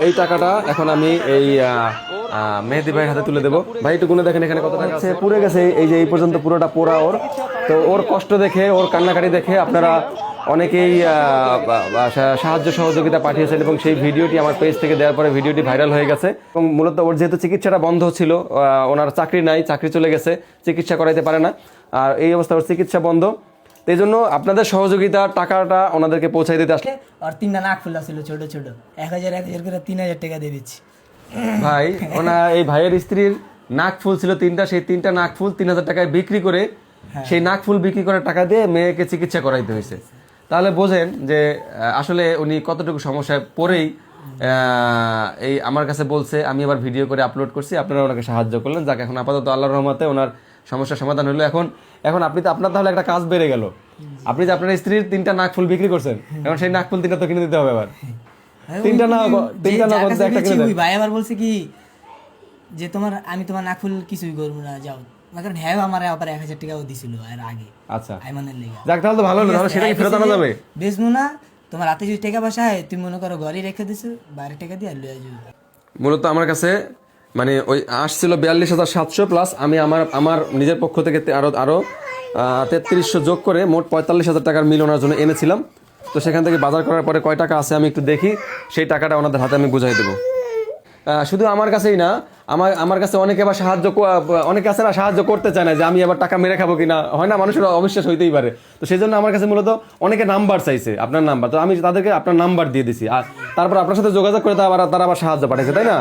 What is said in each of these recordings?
এই টাকাটা এখন আমি এই মেহেদি ভাইয়ের হাতে তুলে দেবো। ভাই একটু গুনে দেখেন এখানে কত টাকা আছে। পুড়ে গেছে, এই যে এই পর্যন্ত পুরোটা পোড়া ওর। তো ওর কষ্ট দেখে, ওর কান্নাকাটি দেখে আপনারা অনেকেই সাহায্য সহযোগিতা পাঠিয়েছেন এবং সেই ভিডিওটি আমার পেজ থেকে দেওয়ার পরে ভিডিওটি ভাইরাল হয়ে গেছে। এবং মূলত ওর যেহেতু চিকিৎসাটা বন্ধ ছিল, ওনার চাকরি নাই, চাকরি চলে গেছে, চিকিৎসা করাইতে পারে না, আর এই অবস্থা ওর চিকিৎসা বন্ধ। এই জন্য আপনাদের সহযোগিতা টাকাটা ওনাদেরকে পৌঁছাই দিতে আসলে। আর 3টা নাক ফুলা ছিল ছোট ছোট, 1000 করে 3000 টাকা দিয়ে দিচ্ছি। ভাই এই ভাইয়ের স্ত্রীর নাক ফুল ছিল 3টা, সেই 3টা নাক ফুল 3000 টাকায় বিক্রি করে, সেই নাক ফুল বিক্রি করে টাকা দিয়ে মেয়েকে চিকিৎসা করাইতে হয়েছে। তাহলে বোঝেন যে আসলে উনি কতটুকু সমস্যায় পড়েই এই আমার কাছে বলছে। আমি আবার ভিডিও করে আপলোড করছি, আপনারা ওনাকে সাহায্য করলেন। যাক, এখন আপাতত আল্লাহর রহমতে ওনার সমস্যার সমাধান হলো। এখন আপনি তো, আপনার তাহলে একটা কাজ বেড়ে গেল। আপনি যে আপনার স্ত্রীর 3টা নাক ফুল বিক্রি করছেন, এখন সেই নাক ফুল 3টা তো কিনে দিতে হবে। আবার 3টা না একটা কিনে দেন। ভাই আবার বলছে কি যে আমি তোমার নাক ফুল কিছুই করবো না, যাও। কারণ হ্যাঁ আমার আবার 1000 টাকাও দিছিল এর আগে। আচ্ছা, আইমানের লেগে। যাক, তাহলে তো ভালো হলো। তাহলে সেটা কি ফেরত আনা যাবে? বেচবো না, তোমার হাতে যদি টাকা পয়সা হয় তুমি মনে করো ঘরে রেখে দিছো, বাইরে টাকা দিয়ে লয়ে যাবে। মূলত আমার কাছে মানে ওই আসছিল 42,700 প্লাস আমি আমার নিজের পক্ষ থেকে আরো 3300 যোগ করে মোট 45,000 টাকার মিল ওনার জন্য এনেছিলাম। তো সেখান থেকে বাজার করার পরে কয় টাকা আছে আমি একটু দেখি, সেই টাকাটা ওনাদের হাতে আমি বুঝাই দেবো। শুধু আমার কাছেই না, আমার কাছে অনেকে আবার অনেকে আছে না, সাহায্য করতে চায় না, যে আমি আবার টাকা মেরে খাবো কিনা, হয় না, মানুষের অবিশ্বাস হইতেই পারে। তো সেই জন্য আমার কাছে মূলত অনেকে নাম্বার চাইছে, আপনার নাম্বার। তো আমি তাদেরকে আপনার নাম্বার দিয়ে দিছি, আর তারপর আপনার সাথে যোগাযোগ করে তারা আবার সাহায্য পাঠাইছে, তাই না?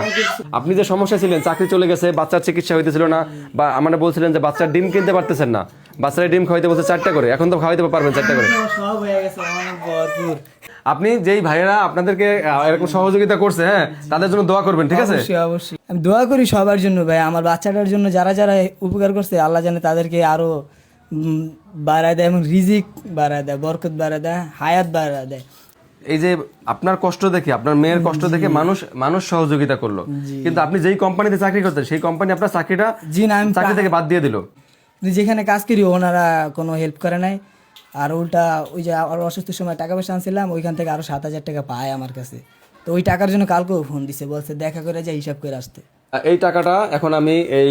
আপনি যে সমস্যা ছিলেন, চাকরি চলে গেছে, বাচ্চার চিকিৎসা হইতেছিল না, বা আমার বলছিলেন যে বাচ্চার ডিম কিনতে পারতেছেন না, বাচ্চারা ডিম খাওয়াইতে বলছে 4টা করে, এখন তো খাওয়াইতে পারবেন 4টা করে। সব হয়ে গেছে অনেক ভরপুর। আপনি যেই ভাইয়েরা আপনাদেরকে এরকম সহযোগিতা করছে, হ্যাঁ, তাদের জন্য দোয়া করবেন, ঠিক আছে? অবশ্যই আমি দোয়া করি সবার জন্য ভাই, আমার বাচ্চাটার জন্য যারা যারা উপকার করছে, আল্লাহ জানে তাদেরকে আরো বাড়ায় দেয়, এবং রিজিক বাড়ায় দেয়, বরকত বাড়ায় দেয়, হায়াত বাড়ায় দেয়। এই যে আপনার কষ্ট দেখে, আপনার মেয়ের কষ্ট দেখে মানুষ সহযোগিতা করলো, কিন্তু আপনি যেই কোম্পানিতে চাকরি করতেন সেই কোম্পানি আপনার চাকরিটা চাকরি থেকে বাদ দিয়ে দিল। যেখানে কাজ করি ওনারা কোনো হেল্প করে নাই, আর উল্টা ওই যে আর অসুস্থ সময় টাকা পয়সা আনছিলাম, ওইখান থেকে আরো 7,000 টাকা পায় আমার কাছে। তো ওই টাকার জন্য কালকেও ফোন দিছে, বলছে দেখা করে যা, হিসাব করে আসতে। এই টাকাটা এখন আমি এই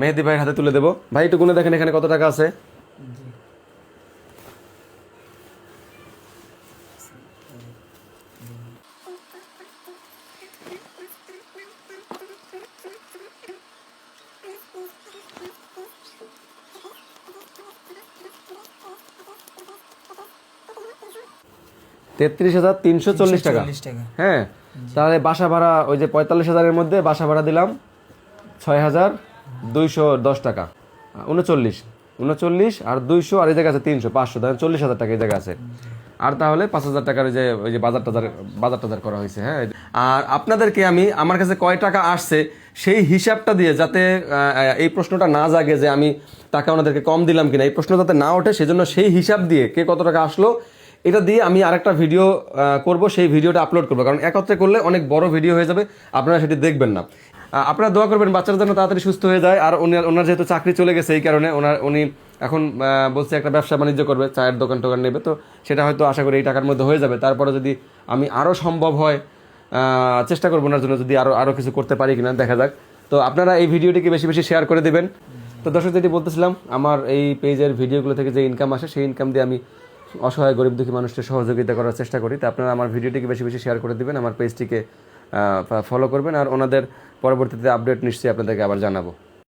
মেহেদি ভাইয়ের হাতে তুলে দেবো। ভাই একটু গুনে দেখেন এখানে কত টাকা আছে। $33,340 টাকা। হ্যাঁ, তাহলে বাসা ভাড়া ওই যে 45,000-এর মধ্যে বাসা ভাড়া দিলাম 6,210 টাকা। 39 আর 200, আর এই জায়গা আছে 300, 500, তাহলে 40,000 টাকা এই জায়গা আছে। আর তাহলে 5,000 টাকার ওই যে বাজার টাজার করা হয়েছে। হ্যাঁ, আর আপনাদেরকে আমার কাছে কয় টাকা আসছে সেই হিসাবটা দিয়ে, যাতে এই প্রশ্নটা না জাগে যে আমি টাকা ওনাদেরকে কম দিলাম কিনা, এই প্রশ্ন যাতে না ওঠে, সেজন্য সেই হিসাব দিয়ে কে কত টাকা আসলো এটা দিয়ে আমি আরেকটা ভিডিও করব, সেই ভিডিওটা আপলোড করবো। কারণ একত্রে করলে অনেক বড় ভিডিও হয়ে যাবে, আপনারা সেটি দেখবেন না। আপনারা দোয়া করবেন বাচ্চারা যেন তাড়াতাড়ি সুস্থ হয়ে যায়। আর ওনার যেহেতু চাকরি চলে গেছে, এই কারণে উনি এখন বলছে একটা ব্যবসা বাণিজ্য করবে, চায়ের দোকান টোকান নেবে। তো সেটা হয়তো আশা করি এই টাকার মধ্যে হয়ে যাবে। তারপরে যদি আমি আরও সম্ভব হয় চেষ্টা করবো ওনার জন্য, যদি আরও কিছু করতে পারি কিনা দেখা যাক। তো আপনারা এই ভিডিওটিকে বেশি বেশি শেয়ার করে দেবেন। তো দর্শক, যেটি বলতেছিলাম, আমার এই পেজের ভিডিওগুলো থেকে যে ইনকাম আসে, সেই ইনকাম দিয়ে আমি অসহায় গরিব দুঃখী মানুষকে সহযোগিতা করার চেষ্টা করি। তো আপনারা আমার ভিডিওটিকে বেশি বেশি শেয়ার করে দিবেন, আমার পেজটিকে ফলো করবেন, আর ওনাদের পরবর্তীতে আপডেট নিশ্চয়ই আপনাদেরকে আবার জানাবো।